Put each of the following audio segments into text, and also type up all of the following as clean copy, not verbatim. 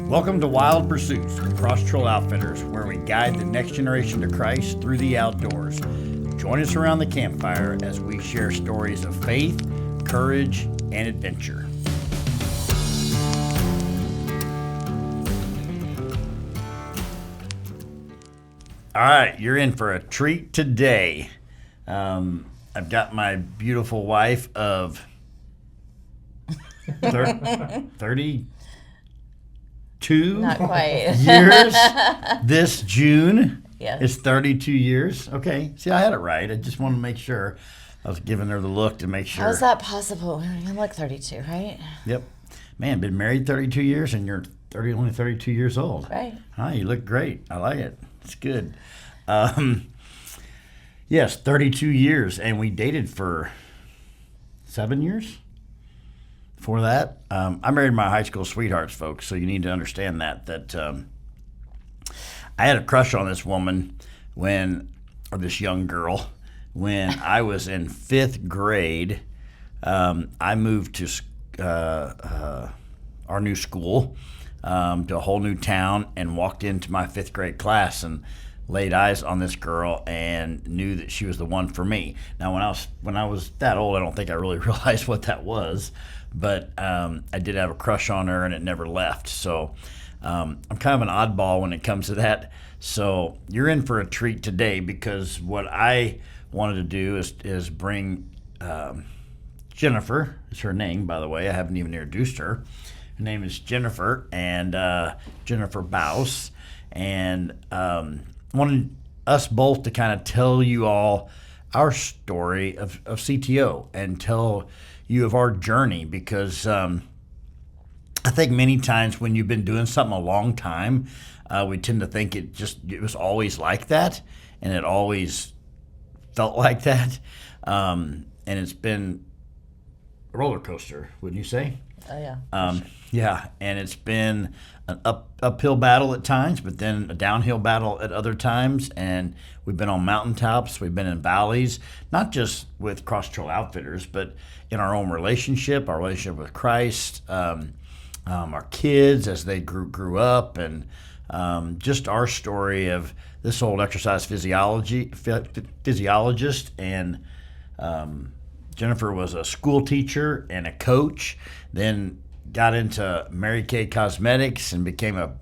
Welcome to Wild Pursuits with Cross Trail Outfitters, where we guide the next generation to Christ through the outdoors. Join us around the campfire as we share stories of faith, courage, and adventure. All right, you're in for a treat today. I've got my beautiful wife of 32 Not quite. years. This June Yes. is 32 years. Okay, see, I had it right. I just wanted to make sure. I was giving her the look to make sure. How is that possible? I'm like 32, right? Yep. Man, been married 32 years and you're only 32 years old. Right. Huh, you look great. I like it. It's good. Yes, 32 years, and we dated for 7 years. Before that, I married my high school sweethearts, folks, so you need to understand that I had a crush on this woman or this young girl, when I was in 5th grade. I moved to our new school, to a whole new town, and walked into my 5th grade class and laid eyes on this girl and knew that she was the one for me. Now, when I was that old, I don't think I really realized what that was, but I did have a crush on her, and it never left. So I'm kind of an oddball when it comes to that. So you're in for a treat today, because what I wanted to do is bring Jennifer. Is her name, by the way. I haven't even introduced her. Her name is Jennifer, and Jennifer Bouse, and wanted us both to kind of tell you all our story of CTO and tell you of our journey, because I think many times when you've been doing something a long time, we tend to think it was always like that, and it always felt like that, and it's been a roller coaster, wouldn't you say? Oh, yeah. Sure. Yeah, and it's been an uphill battle at times, but then a downhill battle at other times, and we've been on mountaintops, we've been in valleys, not just with Cross Trail Outfitters, but in our own relationship, our relationship with Christ, our kids as they grew up, and just our story of this old exercise physiologist, and Jennifer was a school teacher and a coach, then got into Mary Kay Cosmetics and became a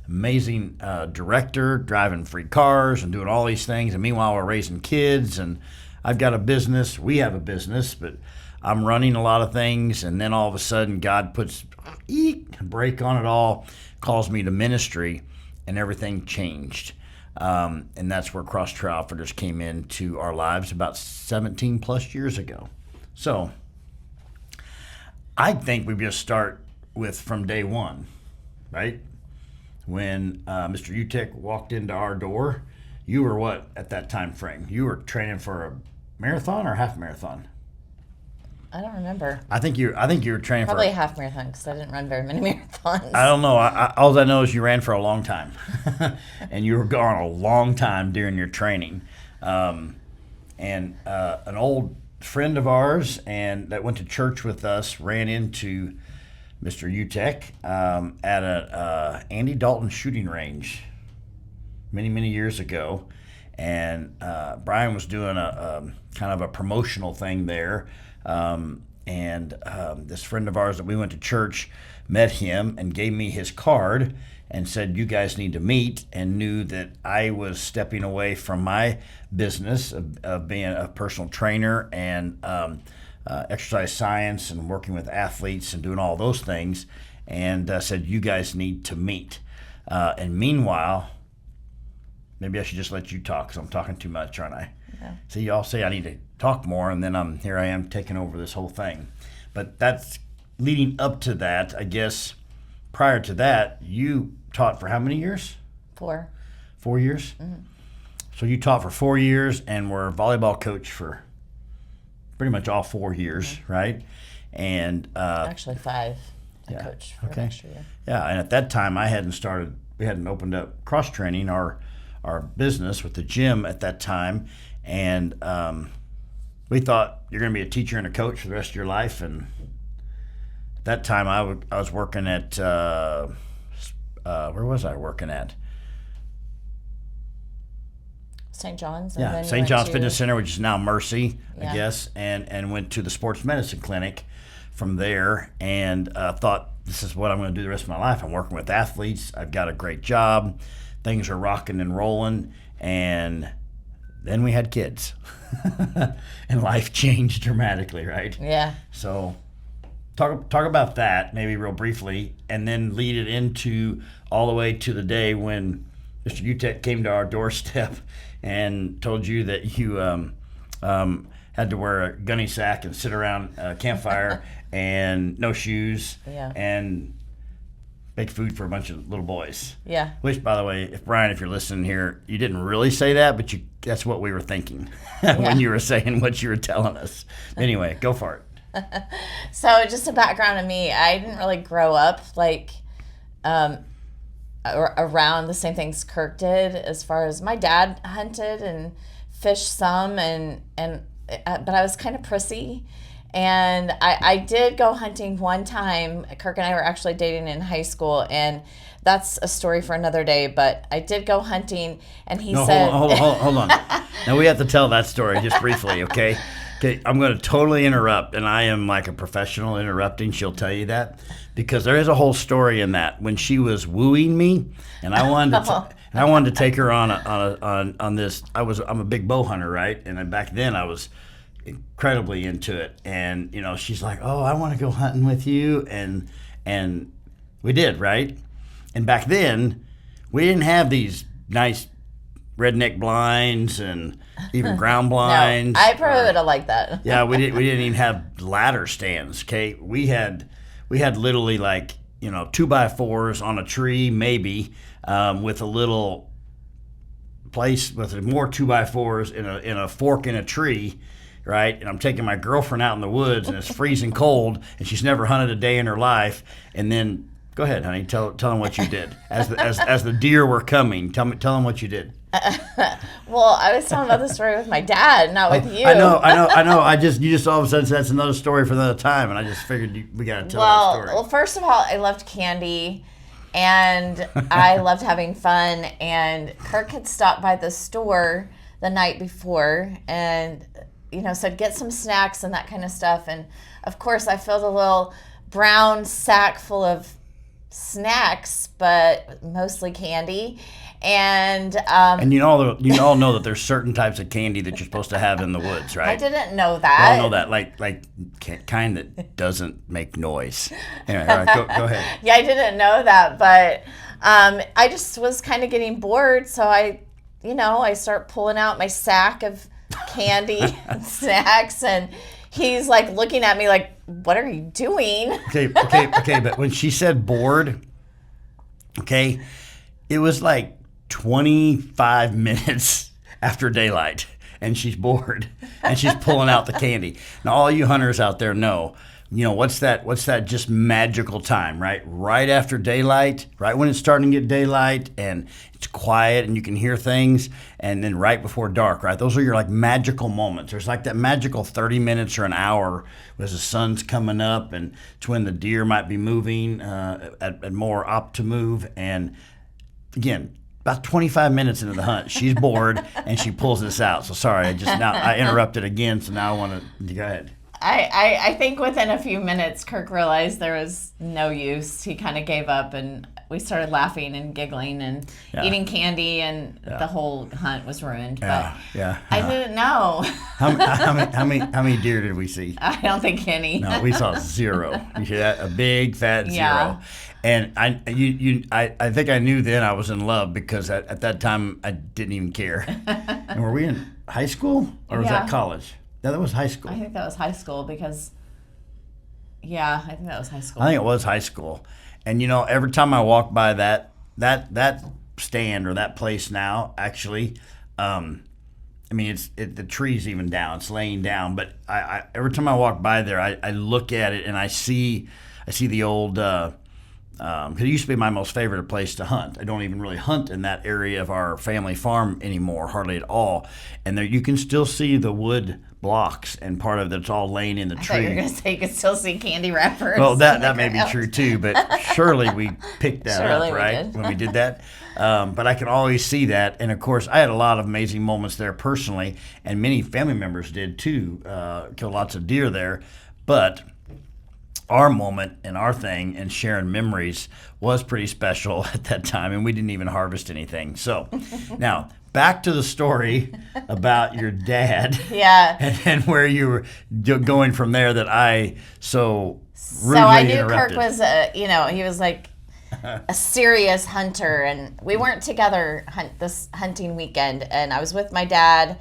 amazing director, driving free cars and doing all these things. And meanwhile, we're raising kids, and I've got a business. We have a business, but I'm running a lot of things. And then all of a sudden, God puts a break on it all, calls me to ministry, and everything changed. And that's where Cross Trail Outfitters came into our lives about 17 plus years ago. So I think we just start with from day one, right? When Mr. Utek walked into our door, you were what at that time frame? You were training for a marathon or half marathon? I don't remember. I think you were training Probably for a half marathon, because I didn't run very many marathons. I don't know. All I know is you ran for a long time, and you were gone a long time during your training. And an old friend of ours and that went to church with us ran into Mr. Utek at a Andy Dalton shooting range many years ago, and Brian was doing a kind of a promotional thing there. This friend of ours that we went to church met him and gave me his card and said, you guys need to meet, and knew that I was stepping away from my business of being a personal trainer and exercise science and working with athletes and doing all those things, and said, you guys need to meet. And meanwhile, maybe I should just let you talk, because I'm talking too much, aren't I? Yeah. See, y'all say I need to talk more, and then here I am taking over this whole thing. But that's leading up to that. I guess prior to that, you taught for how many years? 4. 4 years? Mm-hmm. So you taught for 4 years and were a volleyball coach for pretty much all 4 years, mm-hmm. right? And actually 5. I yeah, coached for okay. an extra year. Yeah, and at that time we hadn't opened up cross training, our business with the gym at that time, and we thought you're going to be a teacher and a coach for the rest of your life. And at that time I was working at where was I working at? St. John's. And Yeah, then you St. went John's to- Fitness Center, which is now Mercy, I Yeah. guess, and went to the sports medicine clinic from there, and thought, this is what I'm going to do the rest of my life. I'm working with athletes. I've got a great job. Things are rocking and rolling, and then we had kids, and life changed dramatically, right? Yeah. So talk about that maybe real briefly, and then lead it into all the way to the day when Mr. Utech came to our doorstep and told you that you had to wear a gunny sack and sit around a campfire and no shoes Yeah. and make food for a bunch of little boys. Yeah. Which, by the way, if you're listening here, you didn't really say that, but that's what we were thinking when you were saying what you were telling us. Anyway, go for it. So just a background of me, I didn't really grow up like around the same things Kirk did. As far as my dad hunted and fished some, but I was kind of prissy. And I did go hunting one time. Kirk and I were actually dating in high school, and that's a story for another day. But I did go hunting, and he said, Hold on. Now we have to tell that story just briefly, okay? Okay, I'm going to totally interrupt, and I am like a professional interrupting. She'll tell you that because there is a whole story in that when she was wooing me, and I wanted to take her on this. I'm a big bow hunter, right? And back then I was incredibly into it, and she's like, oh, I want to go hunting with you, and we did, right? And back then we didn't have these nice redneck blinds and even ground blinds. No, I probably would have liked that. Yeah, we didn't even have ladder stands. Okay, we had literally like 2x4s on a tree, maybe with a little place with more 2x4s in a fork in a tree. Right, and I'm taking my girlfriend out in the woods, and it's freezing cold, and she's never hunted a day in her life. And then, go ahead, honey, tell them what you did as the deer were coming. Tell them what you did. Well, I was telling about the story with my dad, not with you. I know. You just all of a sudden said that's another story for another time, and I just figured we got to tell that story. Well, first of all, I loved candy, and I loved having fun. And Kirk had stopped by the store the night before, and said get some snacks and that kind of stuff. And of course I filled a little brown sack full of snacks, but mostly candy. And you all know that there's certain types of candy that you're supposed to have in the woods, right? I didn't know that. I don't know that, like kind that doesn't make noise. Anyway, all right, go ahead. Yeah, I didn't know that, but I just was kind of getting bored, so I start pulling out my sack of candy and snacks, and he's like looking at me like, what are you doing? Okay, but when she said bored, okay, it was like 25 minutes after daylight, and she's bored, and she's pulling out the candy. Now, all you hunters out there know, what's that just magical time, right? Right after daylight, right when it's starting to get daylight, and it's quiet, and you can hear things, and then right before dark, right? Those are your like magical moments. There's like that magical 30 minutes or an hour as the sun's coming up, and it's when the deer might be moving at more opt to move, and again, about 25 minutes into the hunt, she's bored, and she pulls this out. So sorry, I interrupted again, so now I want to go ahead. I think within a few minutes, Kirk realized there was no use. He kind of gave up, and we started laughing and giggling and eating candy, and the whole hunt was ruined. But I didn't know. How many deer did we see? I don't think any. No, we saw zero. You see that? A big fat zero. And I think I knew then I was in love because at that time I didn't even care. And were we in high school or was that college? No, that was high school. I think that was high school because, I think that was high school. I think it was high school. And, every time I walk by that stand or that place now, actually, the tree's even down. It's laying down. But I every time I walk by there, I look at it and I see the old Because it used to be my most favorite place to hunt. I don't even really hunt in that area of our family farm anymore, hardly at all. And there you can still see the wood blocks, and part of it's all laying in the tree. I thought you were going to say you could still see candy wrappers. Well, that may be true too, but surely we picked that Surely up, we right? did. When we did that. But I can always see that. And of course, I had a lot of amazing moments there personally, and many family members did too. Killed lots of deer there. But our moment and our thing and sharing memories was pretty special at that time, and we didn't even harvest anything. So now back to the story about your dad. Yeah. And where you were going from there that I so rudely So I knew interrupted. Kirk was, he was like a serious hunter, and we weren't together this hunting weekend. And I was with my dad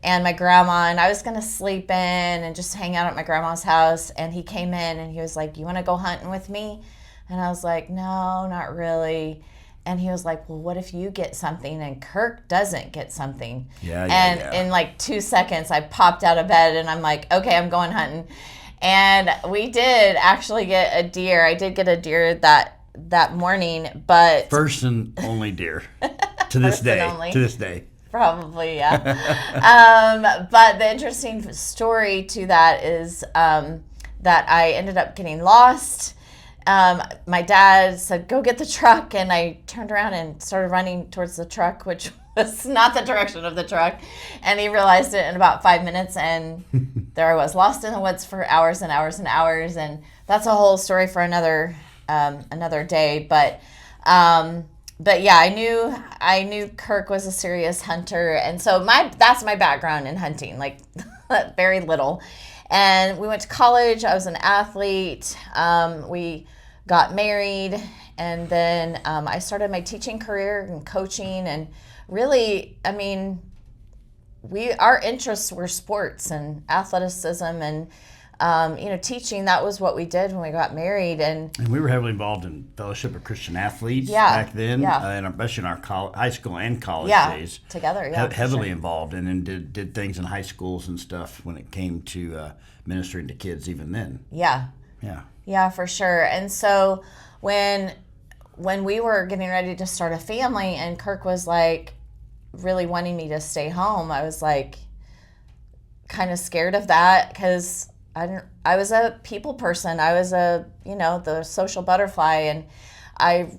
and my grandma, and I was gonna sleep in and just hang out at my grandma's house. And he came in and he was like, "You want to go hunting with me?" And I was like, "No, not really." And he was like, "Well, what if you get something and Kirk doesn't get something?" And in like 2 seconds, I popped out of bed and I'm like, "Okay, I'm going hunting." And we did actually get a deer. I did get a deer that morning, but First and only deer to this First and day. only. To this day. probably, yeah. But the interesting story to that is that I ended up getting lost. My dad said, "Go get the truck," and I turned around and started running towards the truck, which was not the direction of the truck. And he realized it in about 5 minutes, and there I was, lost in the woods for hours and hours and hours. And that's a whole story for another day. But yeah, I knew Kirk was a serious hunter, and so that's my background in hunting, like very little. And we went to college. I was an athlete. We got married, and then I started my teaching career and coaching. And really, I mean, our interests were sports and athleticism and teaching. That was what we did when we got married. And we were heavily involved in Fellowship of Christian Athletes Yeah, back then, yeah. and especially in our high school and college yeah, days. together, yeah, for Heavily sure. involved, and then did things in high schools and stuff when it came to ministering to kids even then. Yeah. Yeah. Yeah, for sure. And so when we were getting ready to start a family and Kirk was like really wanting me to stay home, I was like kind of scared of that because I was a people person. I was the social butterfly, and I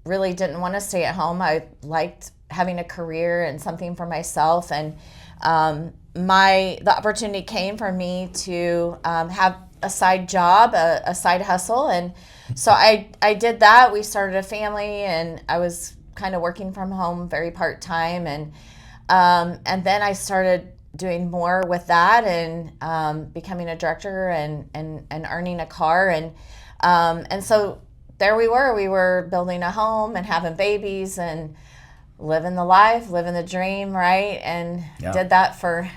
really didn't want to stay at home. I liked having a career and something for myself. And the opportunity came for me to have a side job, a side hustle. And so I did that. We started a family, and I was kind of working from home very part-time. And then I started doing more with that and becoming a director and earning a car. And so there we were building a home and having babies and living the life, living the dream, right? And did that for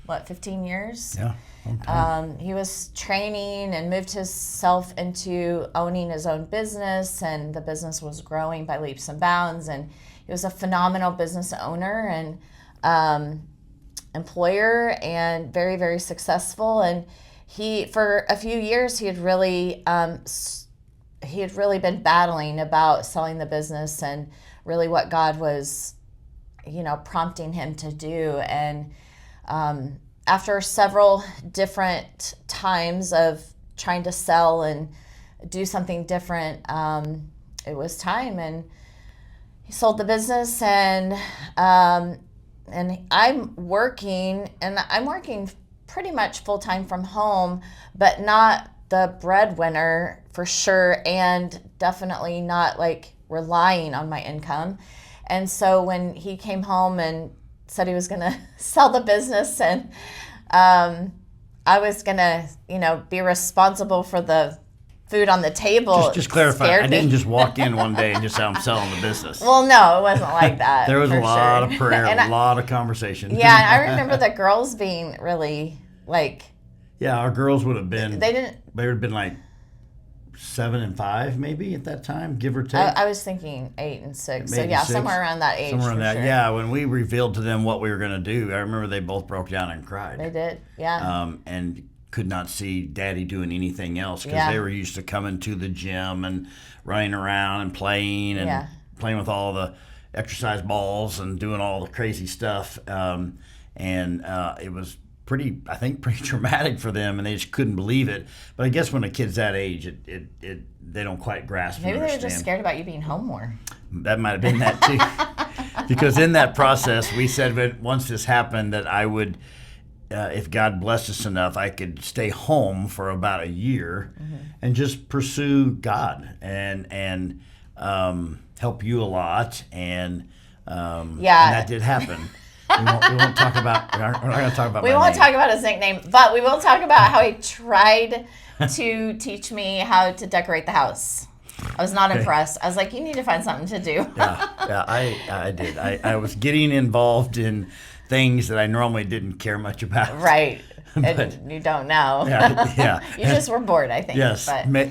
15 years? Yeah. Okay. He was training and moved himself into owning his own business, and the business was growing by leaps and bounds. And he was a phenomenal business owner and employer, and very, very successful. And for a few years, he had really been battling about selling the business and really what God was, prompting him to do. And after several different times of trying to sell and do something different, it was time, and he sold the business. And I'm working pretty much full-time from home, but not the breadwinner for sure, and definitely not like relying on my income. And so when he came home and said he was going to sell the business, and I was going to, be responsible for the food on the table. Just clarify, scared I me. didn't just walk in one day and just say I'm selling the business. Well, no, it wasn't like that. There was a for lot sure. of prayer, And a lot of conversation. Yeah, and I remember the girls being really like, Yeah, our girls would have been. they didn't. They would have been like 7 and 5, maybe at that time, give or take. I was thinking 8 and 6. So Maybe yeah, 6. somewhere around that age. Somewhere in for that. sure. Yeah, when we revealed to them what we were going to do, I remember they both broke down and cried. They did. Yeah. And could not see Daddy doing anything else because Yeah. they were used to coming to the gym and running around and playing and playing with all the exercise balls and doing all the crazy stuff. And it was pretty traumatic for them, and they just couldn't believe it. But I guess when a kid's that age, they don't quite grasp. Maybe they were just scared about you being home more. That might have been that too. Because in that process, we said that once this happened, that I would, if God blessed us enough, I could stay home for about a year and just pursue God and help you a lot. And that did happen. We won't talk about. We're not going to talk about. We won't talk about his nickname, but we will talk about how he tried to teach me how to decorate the house. I was not impressed. I was like, you need to find something to do. I did. I was getting involved in things that I normally didn't care much about. Right. And you don't know. Yeah. You just were bored, I think. Yes. But.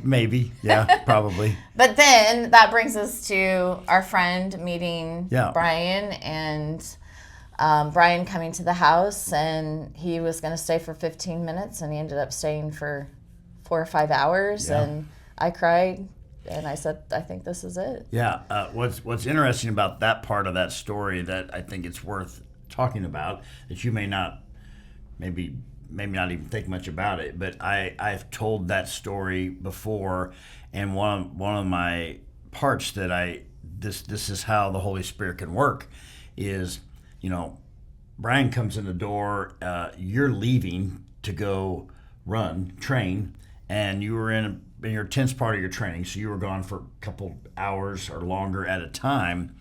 Maybe. Yeah, probably. But then that brings us to our friend meeting Brian, and Brian coming to the house, and he was going to stay for 15 minutes, and he ended up staying for 4 or 5 hours, and I cried, and I said, I think this is it. Yeah. What's interesting about that part of that story that I think it's worth talking about, that you may not, maybe not even think much about it, but I've told that story before, and one of my parts that this is how the Holy Spirit can work is, Brian comes in the door, you're leaving to go train, and you were in your tense part of your training, so you were gone for a couple hours or longer at a time,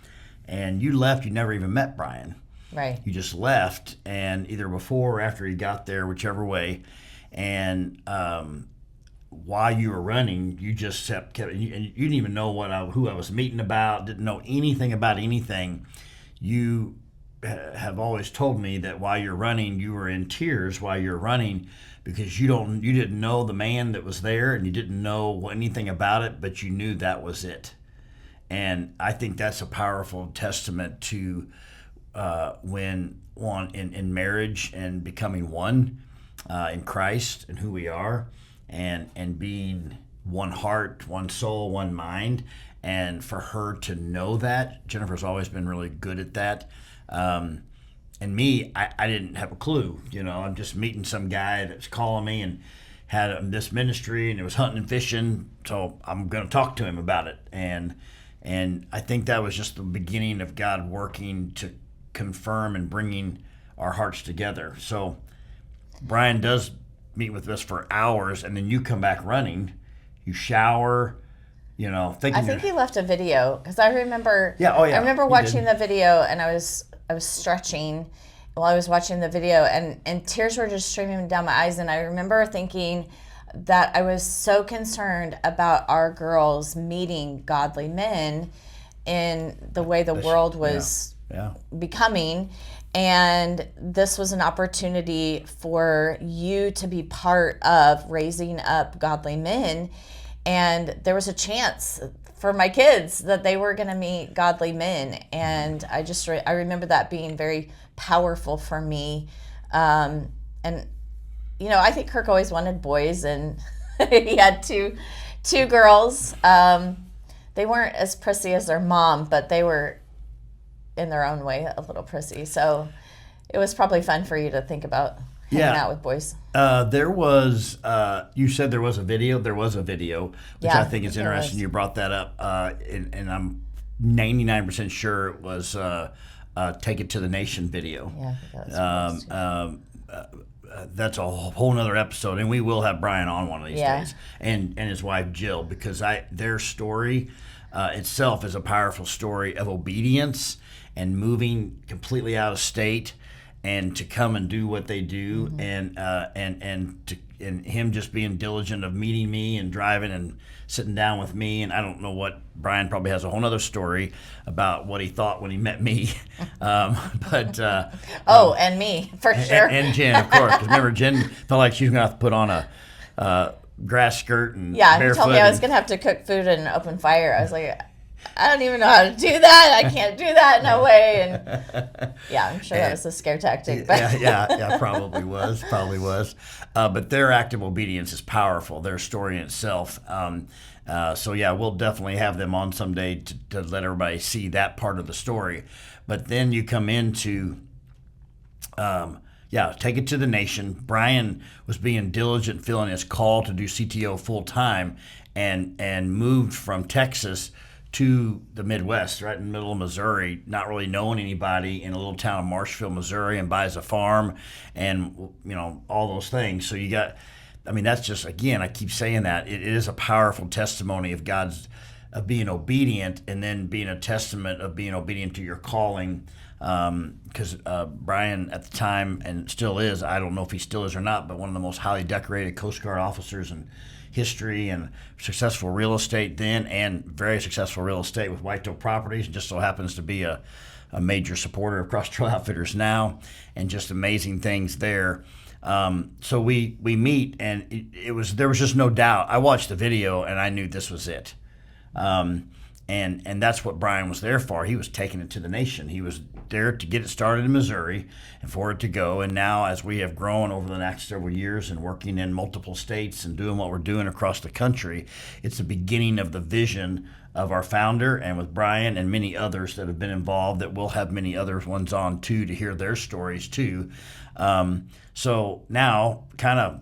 and you left, you never even met Brian. Right. You just left, and either before or after he got there, whichever way, and while you were running, you just kept and you didn't even know who I was meeting about, didn't know anything about anything. You have always told me that while you're running, you were in tears while you're running, because you didn't know the man that was there, and you didn't know anything about it, but you knew that was it. And I think that's a powerful testament to when in marriage and becoming one in Christ and who we are, and being one heart, one soul, one mind. And for her to know that, Jennifer's always been really good at that. And me, I didn't have a clue. I'm just meeting some guy that's calling me and had this ministry, and it was hunting and fishing, so I'm going to talk to him about it. And I think that was just the beginning of God working to confirm and bringing our hearts together. So Brian does meet with us for hours, and then you come back running, you shower, thinking. I think he left a video, because I remember. Yeah. Oh yeah. I remember watching the video, and I was stretching while I was watching the video, and tears were just streaming down my eyes, and I remember thinking that I was so concerned about our girls meeting godly men in the way the world was becoming. And this was an opportunity for you to be part of raising up godly men. And there was a chance for my kids that they were going to meet godly men. And I remember that being very powerful for me. And, I think Kirk always wanted boys, and he had two girls. They weren't as prissy as their mom, but they were in their own way a little prissy. So it was probably fun for you to think about hanging out with boys. There was, you said there was a video. There was a video, which I think is interesting. You brought that up, and I'm 99% sure it was Take It to the Nation video. Yeah, that's a whole nother episode, and we will have Brian on one of these days, and his wife Jill, because their story itself is a powerful story of obedience and moving completely out of state, and to come and do what they do, and him just being diligent of meeting me and driving and sitting down with me. And I don't know what, Brian probably has a whole other story about what he thought when he met me, but and me for sure, and Jen, of course, because remember, Jen felt like she was gonna have to put on a grass skirt and he told me I was gonna have to cook food in an open fire. I was like, I don't even know how to do that. I can't do that, no way. And I'm sure that was a scare tactic. But yeah, probably was. But their act of obedience is powerful. Their story in itself. We'll definitely have them on someday to let everybody see that part of the story. But then you come into Yeah, take it to the nation. Brian was being diligent, feeling his call to do CTO full time, and moved from Texas to the Midwest, right in the middle of Missouri, not really knowing anybody, in a little town of Marshfield, Missouri, and buys a farm, and all those things. So you got, I mean, that's just, again, I keep saying that it is a powerful testimony of God's, of being obedient, and then being a testament of being obedient to your calling. Because Brian at the time, and still is, I don't know if he still is or not, but one of the most highly decorated Coast Guard officers in history, and successful real estate then, and very successful real estate with Whitetail Properties, and just so happens to be a major supporter of Cross Trail Outfitters now, and just amazing things there. So we meet, and there was just no doubt. I watched the video and I knew this was it. And that's what Brian was there for. He was taking it to the nation. He was there to get it started in Missouri and for it to go. And now, as we have grown over the next several years and working in multiple states and doing what we're doing across the country, it's the beginning of the vision of our founder, and with Brian and many others that have been involved, that we'll have many other ones on too, to hear their stories too. So now, kind of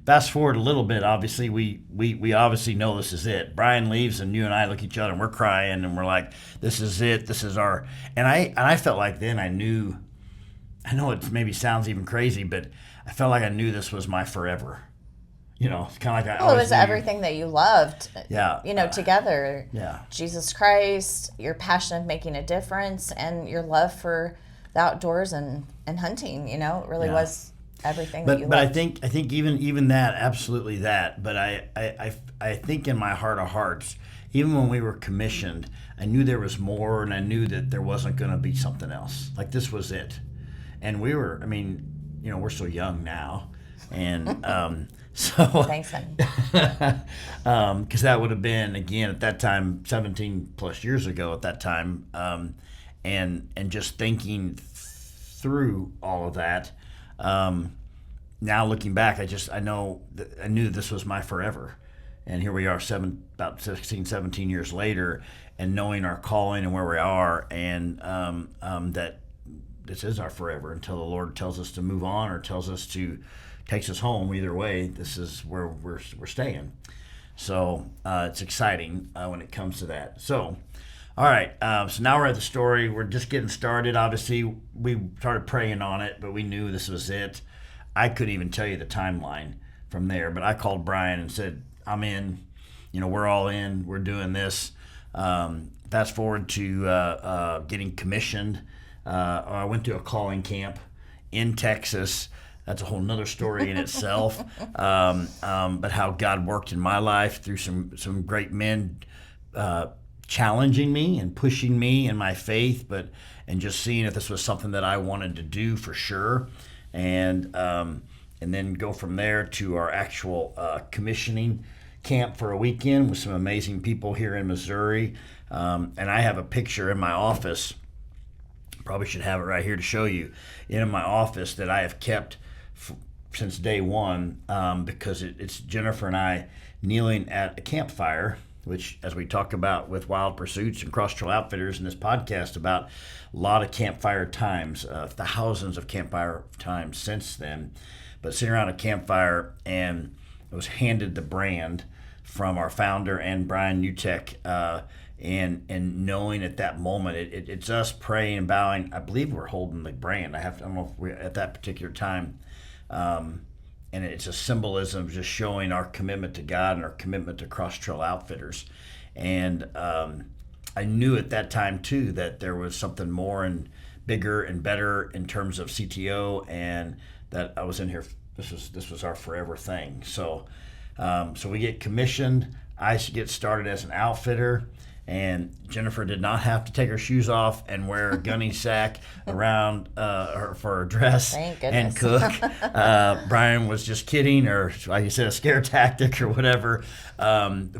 fast forward a little bit. Obviously, we obviously know this is it. Brian leaves, and you and I look at each other and we're crying, and we're like, "This is it. This is our." And I felt like then I knew. I know it maybe sounds even crazy, but I felt like I knew this was my forever. It's kind of like it was everything that you loved. Yeah. Together. Yeah. Jesus Christ, your passion of making a difference, and your love for the outdoors and hunting. It really was everything that you loved. But I think even that, absolutely that. But I think in my heart of hearts, even when we were commissioned, I knew there was more, and I knew that there wasn't going to be something else. Like, this was it. And we were, we're so young now, and so thanks, honey. Because that would have been, again, at that time, 17 plus years ago at that time, and just thinking through all of that. Now looking back, I knew this was my forever. And here we are about 16, 17 years later, and knowing our calling and where we are, and that this is our forever until the Lord tells us to move on, or takes us home. Either way, this is where we're staying. So it's exciting when it comes to that. So, all right. So now we're at the story. We're just getting started. Obviously, we started praying on it, but we knew this was it. I couldn't even tell you the timeline from there, but I called Brian and said, "I'm in. We're all in. We're doing this." Fast forward to getting commissioned. I went to a calling camp in Texas. That's a whole nother story in itself. But how God worked in my life through some great men challenging me and pushing me in my faith, and just seeing if this was something that I wanted to do for sure. And then go from there to our actual commissioning camp for a weekend with some amazing people here in Missouri. And I have a picture in my office. Probably should have it right here to show you. In my office that I have kept since day one, because it's Jennifer and I kneeling at a campfire, which, as we talk about with Wild Pursuits and Cross Trail Outfitters in this podcast, about a lot of campfire times, thousands of campfire times since then. But sitting around a campfire, and I was handed the brand from our founder and Brian Utek, and knowing at that moment, it's us praying and bowing. I believe we're holding the brand. I don't know if we're at that particular time. And it's a symbolism of just showing our commitment to God and our commitment to Cross Trail Outfitters. And I knew at that time too that there was something more and bigger and better in terms of CTO, and that I was in here. This was our forever thing. So we get commissioned. I get started as an outfitter. And Jennifer did not have to take her shoes off and wear a gunny sack around her for her dress and cook. Brian was just kidding, or like you said, a scare tactic or whatever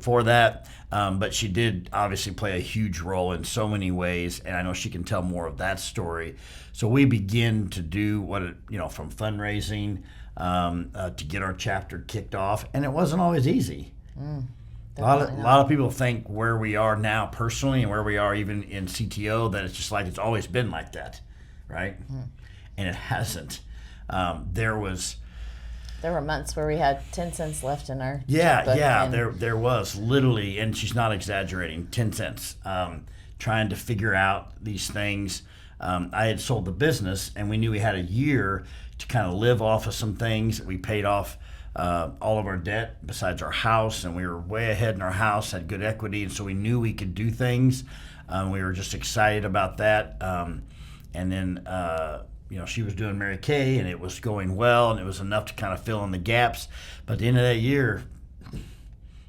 for that. But she did obviously play a huge role in so many ways, and I know she can tell more of that story. So we begin to do from fundraising to get our chapter kicked off, and it wasn't always easy. A lot of people think where we are now personally and where we are even in CTO that it's just like it's always been like that, right? And it hasn't. There was. There were months where we had 10 cents left in our Yeah, checkbook, yeah, and there was literally, and she's not exaggerating, 10 cents, trying to figure out these things. I had sold the business, and we knew we had a year to kind of live off of some things. We paid off all of our debt besides our house, and we were way ahead in our house, had good equity, and so we knew we could do things. We were just excited about that. And then she was doing Mary Kay, and it was going well, and it was enough to kind of fill in the gaps. But at the end of that year,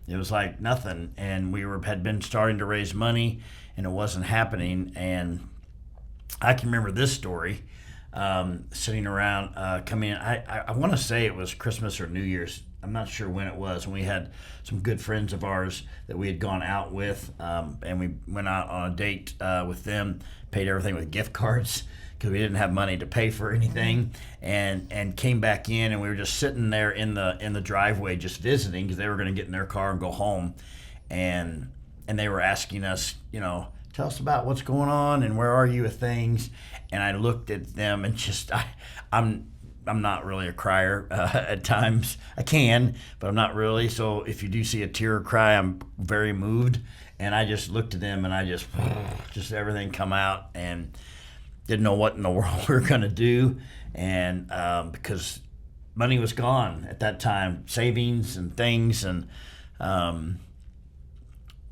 it was like nothing, and had been starting to raise money, and it wasn't happening. And I can remember this story, sitting around, coming in. I want to say it was Christmas or New Year's. I'm not sure when it was, and we had some good friends of ours that we had gone out with, and we went out on a date with them, paid everything with gift cards, because we didn't have money to pay for anything, and came back in, and we were just sitting there in the driveway just visiting, because they were going to get in their car and go home, and they were asking us, tell us about what's going on and where are you with things. And I looked at them and just I'm not really a crier at times. I can, but I'm not really. So if you do see a tear or cry, I'm very moved. And I just looked at them and I just everything come out, and didn't know what in the world we were going to do. And because money was gone at that time, savings and things, and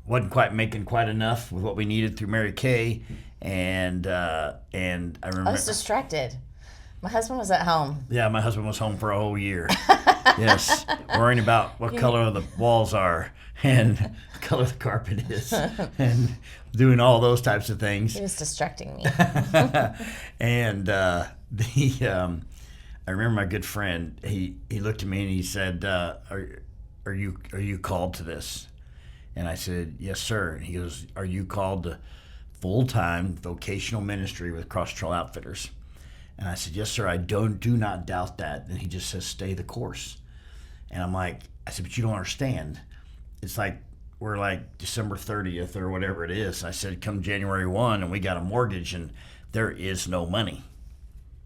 wasn't quite making quite enough with what we needed through Mary Kay. And I remember I was distracted. My husband was at home. Yeah, my husband was home for a whole year. Yes, worrying about what color the walls are and what color the carpet is, and doing all those types of things. He was distracting me. And I remember my good friend. He looked at me and he said, "Are you called to this?" And I said, "Yes, sir." And he goes, "Are you called to full-time vocational ministry with Cross Trail Outfitters?" And I said, "Yes, sir, I do not doubt that." And he just says, "Stay the course." And I said, "But you don't understand. It's like we're like December 30th or whatever it is." I said, "Come January 1 and we got a mortgage and there is no money."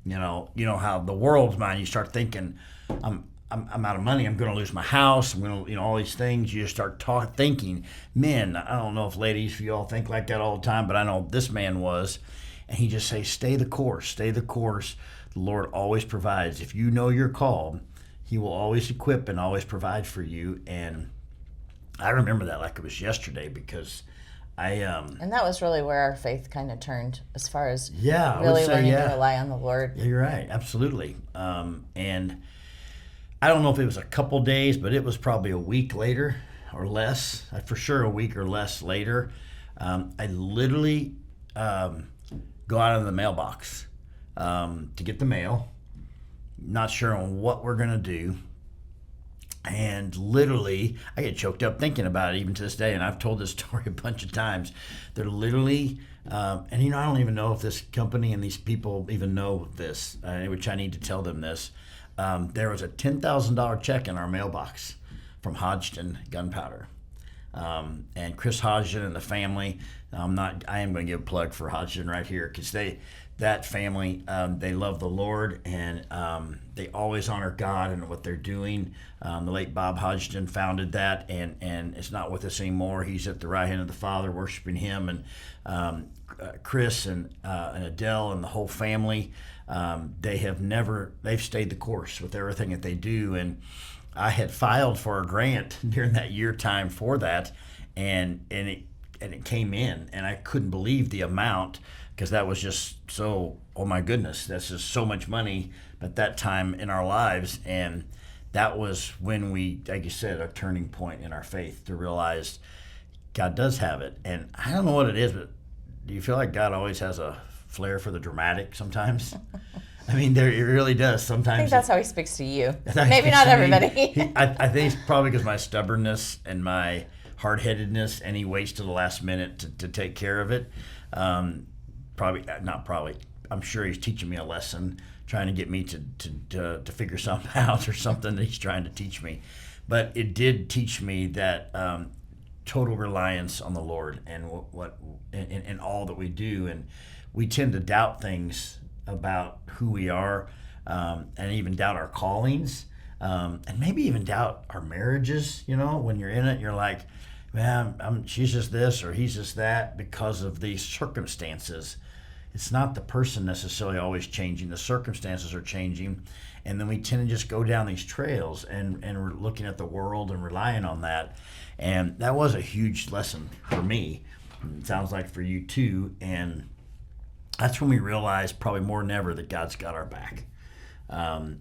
You know how the world's mind, you start thinking, I'm out of money. I'm going to lose my house. I'm going to, all these things. You just start thinking. Men, I don't know if ladies, if you all think like that all the time, but I know this man was. And he just says, stay the course, stay the course. The Lord always provides. If you know you're called, he will always equip and always provide for you. And I remember that like it was yesterday, because and that was really where our faith kind of turned, as far as I really would say, learning to rely on the Lord. Yeah, you're right. Absolutely. And I don't know if it was a couple days, but it was probably a week later or less. For sure a week or less later. I literally go out of the mailbox to get the mail, not sure on what we're going to do. And literally, I get choked up thinking about it even to this day, and I've told this story a bunch of times. They're literally, and I don't even know if this company and these people even know this, which I need to tell them this. There was a $10,000 check in our mailbox from Hodgson Gunpowder. And Chris Hodgson and the family, I am going to give a plug for Hodgson right here, because that family, they love the Lord, and they always honor God and what they're doing. The late Bob Hodgson founded that, and it's not with us anymore. He's at the right hand of the Father, worshiping him, and Chris and Adele and the whole family, they've stayed the course with everything that they do. And I had filed for a grant during that year time for that, and it came in, and I couldn't believe the amount, because that was just so, oh my goodness, that's just so much money at that time in our lives. And that was when we, like you said, a turning point in our faith to realize God does have it. And I don't know what it is, but do you feel like God always has a flair for the dramatic sometimes? I mean, it really does sometimes. I think that's how he speaks to you. Maybe not everybody. I think it's probably because my stubbornness and my hard-headedness, and he waits to the last minute to take care of it. I'm sure he's teaching me a lesson, trying to get me to figure something out, or something that he's trying to teach me. But it did teach me that total reliance on the Lord and what in all that we do. And we tend to doubt things about who we are. and even doubt our callings, and maybe even doubt our marriages. When you're in it, you're like, man, she's just this or he's just that because of these circumstances. It's not the person necessarily always changing. The circumstances are changing. And then we tend to just go down these trails and we're looking at the world and relying on that. And that was a huge lesson for me. It sounds like for you too. And that's when we realized probably more than ever that God's got our back. And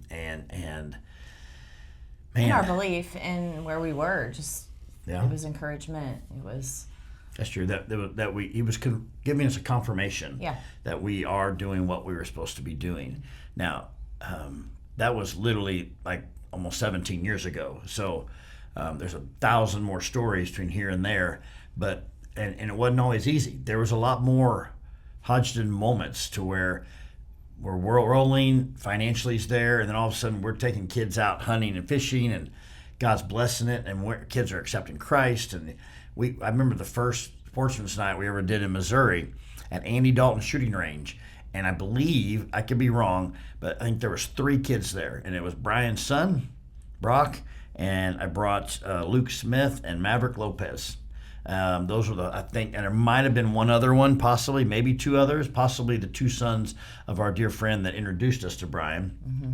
man, our belief in where we were, it was encouragement. It was... That's true. He was giving us a confirmation that we are doing what we were supposed to be doing. Now, that was literally like almost 17 years ago. So there's 1,000 more stories between here and there, but and it wasn't always easy. There was a lot more Hodgson moments to where we're rolling, financially's there, and then all of a sudden we're taking kids out hunting and fishing, and God's blessing it, and kids are accepting Christ. And I remember the first sportsman's night we ever did in Missouri at Andy Dalton shooting range. And I believe, I could be wrong, but I think there was 3 kids there. And it was Brian's son, Brock, and I brought Luke Smith and Maverick Lopez. Those were I think, and there might have been one other one, possibly, maybe 2 others, possibly the 2 sons of our dear friend that introduced us to Brian. Mm-hmm.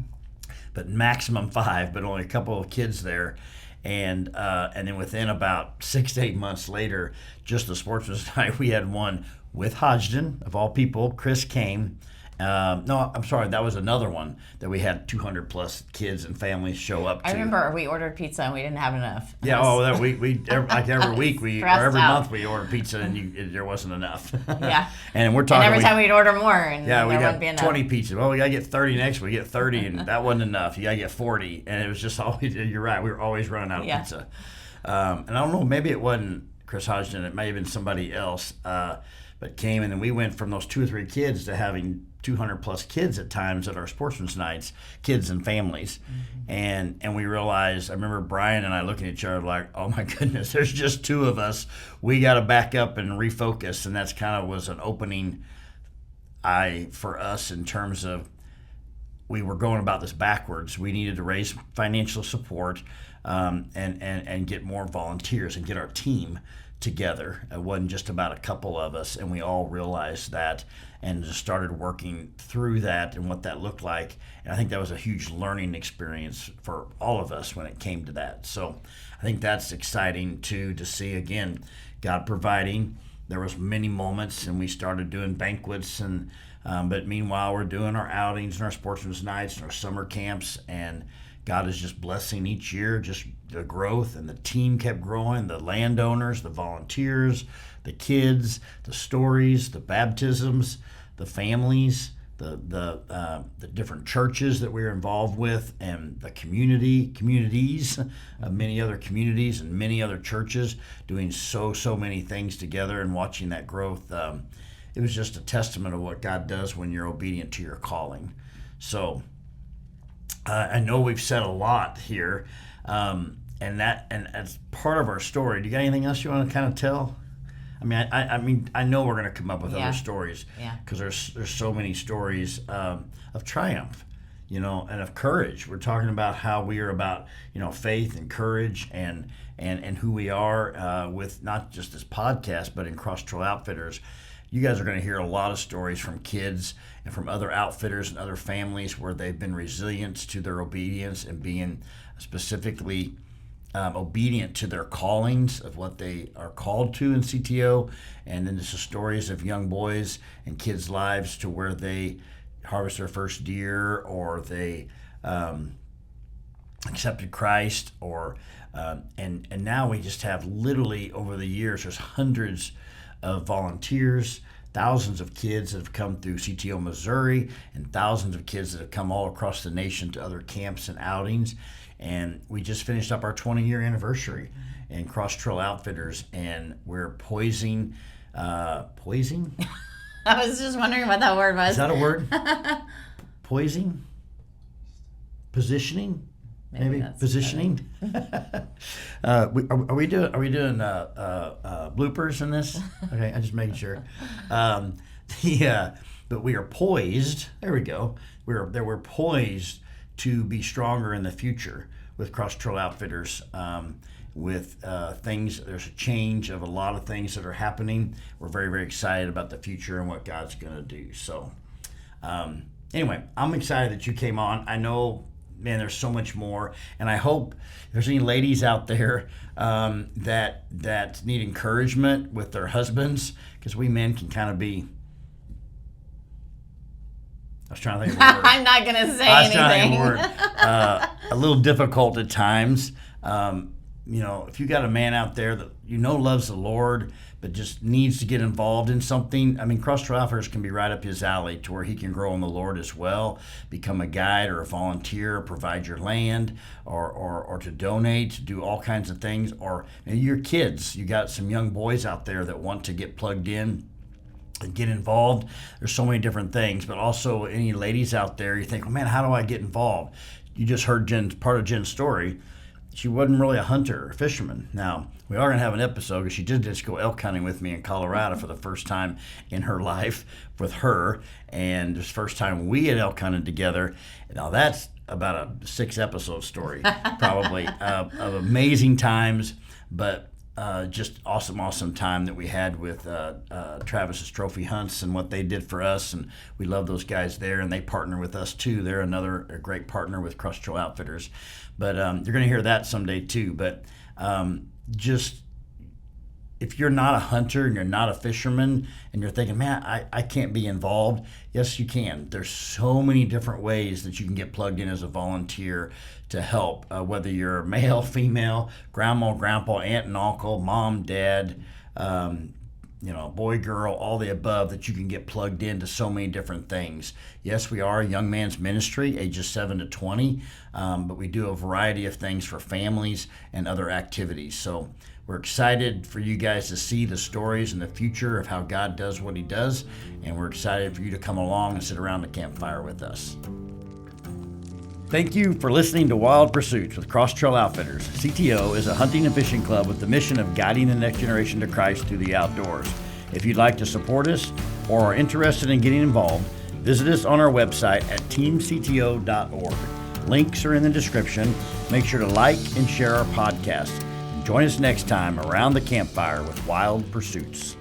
But maximum 5, but only a couple of kids there. And then within about 6 to 8 months later, just the sportsman's night, we had one with Hodgson, of all people. Chris came. No, I'm sorry, that was another one that we had 200 plus kids and families show up to. I remember we ordered pizza and we didn't have enough. Yeah, that we like every week or every month we ordered pizza and there wasn't enough. Yeah. And we're talking. And every time we'd order more and we there got wouldn't be enough. 20 pizzas. Well, we gotta get 30 next. We get 30, and that wasn't enough. You gotta get 40, and it was just always. You're right. We were always running out of pizza. And I don't know. Maybe it wasn't Chris Hodgson. It may have been somebody else. But came, and then we went from those 2 or 3 kids to having 200 plus kids at times at our sportsman's nights, kids and families. Mm-hmm. And we realized, I remember Brian and I looking at each other like, oh my goodness, there's just 2 of us. We got to back up and refocus. And that's kind of was an opening eye for us in terms of we were going about this backwards. We needed to raise financial support and get more volunteers and get our team together. It wasn't just about a couple of us, and we all realized that and just started working through that and what that looked like. And I think that was a huge learning experience for all of us when it came to that. So I think that's exciting too, to see again God providing. There was many moments, and we started doing banquets, and but meanwhile we're doing our outings and our sportsman's nights and our summer camps, and God is just blessing each year, just the growth, and the team kept growing, the landowners, the volunteers, the kids, the stories, the baptisms, the families, the different churches that we were involved with, and the communities, many other communities and many other churches doing so many things together and watching that growth. It was just a testament of what God does when you're obedient to your calling. So I know we've said a lot here, and as part of our story, do you got anything else you want to kind of tell? I mean, I know we're going to come up with other stories, because there's so many stories of triumph, and of courage. We're talking about how we are about faith and courage and who we are with not just this podcast, but in Cross Trail Outfitters. You guys are going to hear a lot of stories from kids and from other outfitters and other families where they've been resilient to their obedience and being specifically obedient to their callings of what they are called to in CTO. And then there's the stories of young boys and kids' lives to where they harvest their first deer, or they accepted Christ, or and now we just have literally over the years, there's hundreds of volunteers, thousands of kids that have come through CTO Missouri, and thousands of kids that have come all across the nation to other camps and outings. And we just finished up our 20-year anniversary in Cross Trail Outfitters, and we're poising? I was just wondering what that word was. Is that a word? Poising? Positioning? Maybe positioning. Are we doing bloopers in this? Okay, I'm just making sure. But we are poised. There we go. We're poised to be stronger in the future with Cross Trail Outfitters. With things, there's a change of a lot of things that are happening. We're very, very excited about the future and what God's going to do. So, anyway, I'm excited that you came on. I know, man, there's so much more, and I hope there's any ladies out there that need encouragement with their husbands, because we men can kind of be. I was trying to think of a word. I'm not going to say anything. Trying to think of a word. A little difficult at times. If you got a man out there that loves the Lord, but just needs to get involved in something, Cross Trail Outfitters can be right up his alley to where he can grow in the Lord as well, become a guide or a volunteer, provide your land, or to donate, do all kinds of things. Or your kids, you got some young boys out there that want to get plugged in and get involved. There's so many different things, but also any ladies out there, you think, well, man, how do I get involved? You just heard part of Jen's story. She wasn't really a hunter or fisherman. Now, we are going to have an episode because she did just go elk hunting with me in Colorado for the first time in her life with her. And this first time we had elk hunted together. Now, that's about a 6-episode story, probably, of amazing times, but just awesome time that we had with Travis's Trophy Hunts and what they did for us. And we love those guys there, and they partner with us too. They're a great partner with Cross Trail Outfitters. But you're going to hear that someday too. But just if you're not a hunter and you're not a fisherman and you're thinking, man, I can't be involved. Yes, you can. There's so many different ways that you can get plugged in as a volunteer to help, whether you're male, female, grandma, grandpa, aunt and uncle, mom, dad, boy, girl, all the above, that you can get plugged into so many different things. Yes, we are a young man's ministry, ages 7 to 20, but we do a variety of things for families and other activities. So we're excited for you guys to see the stories in the future of how God does what he does, and we're excited for you to come along and sit around the campfire with us. Thank you for listening to Wild Pursuits with Cross Trail Outfitters. CTO is a hunting and fishing club with the mission of guiding the next generation to Christ through the outdoors. If you'd like to support us or are interested in getting involved, visit us on our website at teamcto.org. Links are in the description. Make sure to like and share our podcast. And join us next time around the campfire with Wild Pursuits.